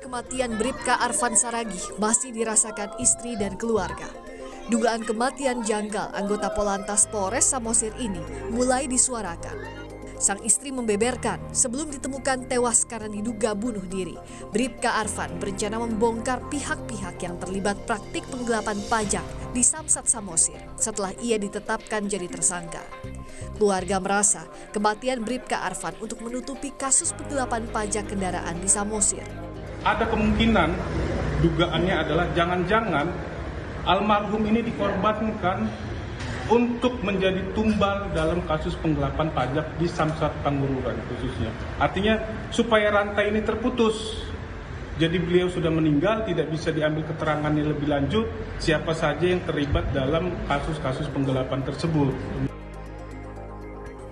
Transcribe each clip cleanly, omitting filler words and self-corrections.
kematian Bribka Arfan Saragih masih dirasakan istri dan keluarga. Dugaan kematian janggal anggota Polantas Polres Samosir ini mulai disuarakan. Sang istri membeberkan sebelum ditemukan tewas karena diduga bunuh diri, Bribka Arfan berencana membongkar pihak-pihak yang terlibat praktik penggelapan pajak di Samsat Samosir setelah ia ditetapkan jadi tersangka. Keluarga merasa kematian Bribka Arfan untuk menutupi kasus penggelapan pajak kendaraan di Samosir. Ada kemungkinan dugaannya adalah jangan-jangan almarhum ini dikorbankan untuk menjadi tumbal dalam kasus penggelapan pajak di Samsat Pangururan khususnya. Artinya supaya rantai ini terputus. Jadi beliau sudah meninggal, tidak bisa diambil keterangannya lebih lanjut siapa saja yang terlibat dalam kasus-kasus penggelapan tersebut.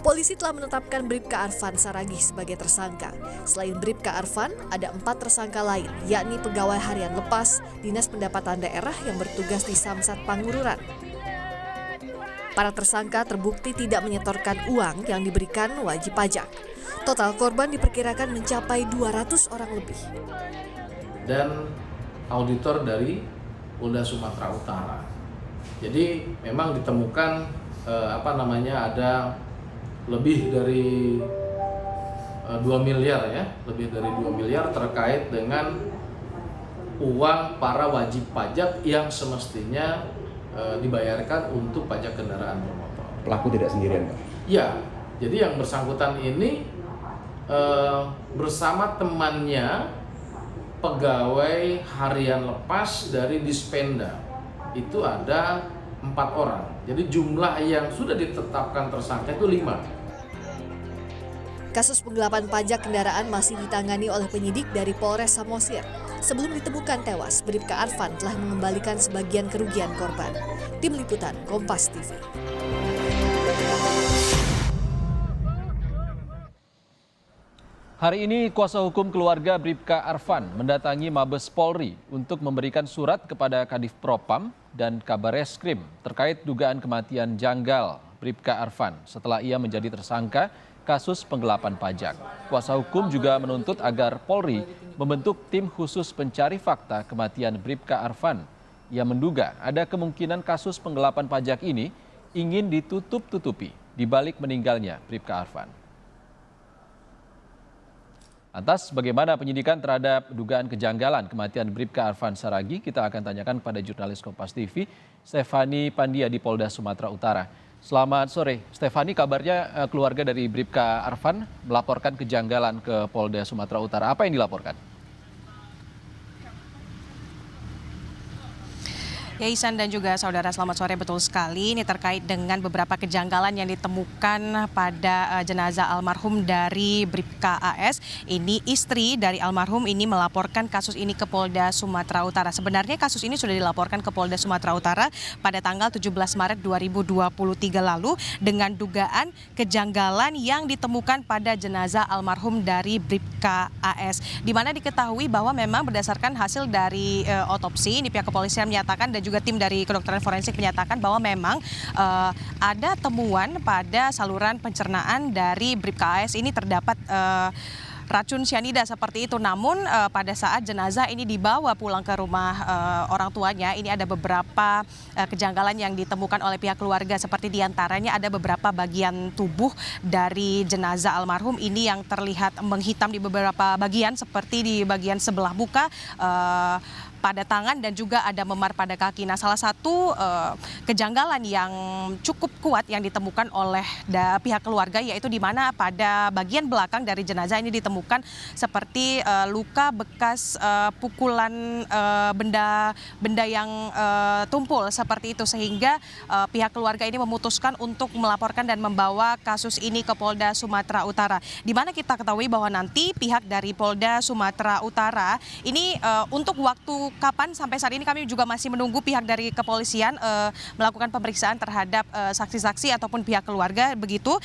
Polisi telah menetapkan Bribka Arfan Saragih sebagai tersangka. Selain Bribka Arfan, ada 4 tersangka lain, yakni pegawai harian lepas Dinas Pendapatan Daerah yang bertugas di Samsat Pangururan. Para tersangka terbukti tidak menyetorkan uang yang diberikan wajib pajak. Total korban diperkirakan mencapai 200 orang lebih. Dan auditor dari Polda Sumatera Utara. Jadi memang ditemukan ada lebih dari 2 miliar ya, lebih dari 2 miliar terkait dengan uang para wajib pajak yang semestinya dibayarkan untuk pajak kendaraan bermotor. Pelaku tidak sendirian, Pak? Ya, jadi yang bersangkutan ini bersama temannya pegawai harian lepas dari Dispenda. Itu ada 4 orang. Jadi jumlah yang sudah ditetapkan tersangka itu 5. Kasus penggelapan pajak kendaraan masih ditangani oleh penyidik dari Polres Samosir. Sebelum ditemukan tewas, Bribka Arfan telah mengembalikan sebagian kerugian korban. Tim Liputan Kompas TV. Hari ini kuasa hukum keluarga Bribka Arfan mendatangi Mabes Polri untuk memberikan surat kepada Kadif Propam dan Kabareskrim terkait dugaan kematian janggal Bribka Arfan setelah ia menjadi tersangka kasus penggelapan pajak. Kuasa hukum juga menuntut agar Polri membentuk tim khusus pencari fakta kematian Bribka Arfan. Ia menduga ada kemungkinan kasus penggelapan pajak ini ingin ditutup-tutupi di balik meninggalnya Bribka Arfan. Lantas bagaimana penyidikan terhadap dugaan kejanggalan kematian Bribka Arfan Saragih? Kita akan tanyakan pada jurnalis Kompas TV, Stefani Pandia di Polda Sumatera Utara. Selamat sore, Stefani. Kabarnya keluarga dari Bribka Arfan melaporkan kejanggalan ke Polda Sumatera Utara. Apa yang dilaporkan? Ya, Ihsan dan juga saudara, selamat sore. Betul sekali, ini terkait dengan beberapa kejanggalan yang ditemukan pada jenazah almarhum dari Bribka AS. Ini istri dari almarhum ini melaporkan kasus ini ke Polda Sumatera Utara. Sebenarnya kasus ini sudah dilaporkan ke Polda Sumatera Utara pada tanggal 17 Maret 2023 lalu dengan dugaan kejanggalan yang ditemukan pada jenazah almarhum dari Bribka AS. Di mana diketahui bahwa memang berdasarkan hasil dari otopsi, ini pihak kepolisian menyatakan dan juga tim dari kedokteran forensik menyatakan bahwa memang ada temuan pada saluran pencernaan dari Bribka AS ini terdapat racun cyanida seperti itu. Namun pada saat jenazah ini dibawa pulang ke rumah orang tuanya, ini ada beberapa kejanggalan yang ditemukan oleh pihak keluarga, seperti diantaranya ada beberapa bagian tubuh dari jenazah almarhum ini yang terlihat menghitam di beberapa bagian, seperti di bagian sebelah muka, pada tangan, dan juga ada memar pada kaki. Nah, salah satu kejanggalan yang cukup kuat yang ditemukan oleh pihak keluarga yaitu di mana pada bagian belakang dari jenazah ini ditemukan seperti luka bekas pukulan benda yang tumpul seperti itu, sehingga pihak keluarga ini memutuskan untuk melaporkan dan membawa kasus ini ke Polda Sumatera Utara. Di mana kita ketahui bahwa nanti pihak dari Polda Sumatera Utara ini untuk waktu untuk kapan? Sampai saat ini kami juga masih menunggu pihak dari kepolisian melakukan pemeriksaan terhadap saksi-saksi ataupun pihak keluarga begitu,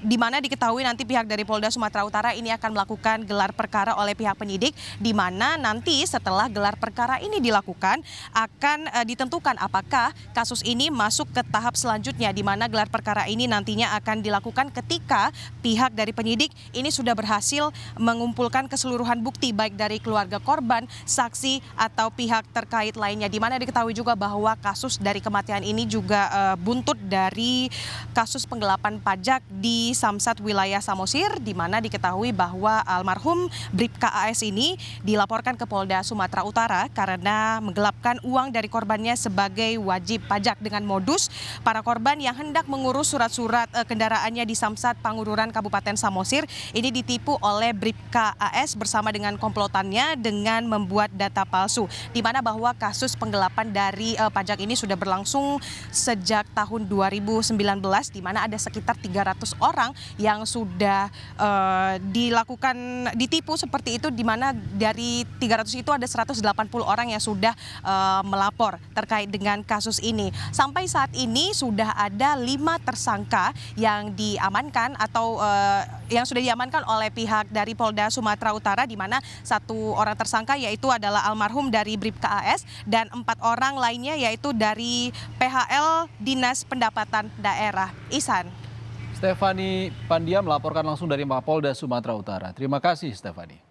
di mana diketahui nanti pihak dari Polda Sumatera Utara ini akan melakukan gelar perkara oleh pihak penyidik, di mana nanti setelah gelar perkara ini dilakukan akan ditentukan apakah kasus ini masuk ke tahap selanjutnya, di mana gelar perkara ini nantinya akan dilakukan ketika pihak dari penyidik ini sudah berhasil mengumpulkan keseluruhan bukti baik dari keluarga korban, saksi atau pihak terkait lainnya, di mana diketahui juga bahwa kasus dari kematian ini juga buntut dari kasus penggelapan pajak di Samsat wilayah Samosir, di mana diketahui bahwa almarhum Bribka AS ini dilaporkan ke Polda Sumatera Utara karena menggelapkan uang dari korbannya sebagai wajib pajak dengan modus para korban yang hendak mengurus surat-surat kendaraannya di Samsat Pangururan Kabupaten Samosir ini ditipu oleh Bribka AS bersama dengan komplotannya dengan membuat data palsu, di mana bahwa kasus penggelapan dari pajak ini sudah berlangsung sejak tahun 2019, di mana ada sekitar 300 orang yang sudah ditipu seperti itu, di mana dari 300 itu ada 180 orang yang sudah melapor terkait dengan kasus ini. Sampai saat ini sudah ada 5 tersangka yang diamankan atau yang sudah diamankan oleh pihak dari Polda Sumatera Utara, di mana 1 orang tersangka yaitu adalah almarhum dari Bribka AS dan 4 orang lainnya yaitu dari PHL Dinas Pendapatan Daerah. Ihsan. Stephanie Pandia melaporkan langsung dari Mapolda Sumatera Utara. Terima kasih, Stephanie.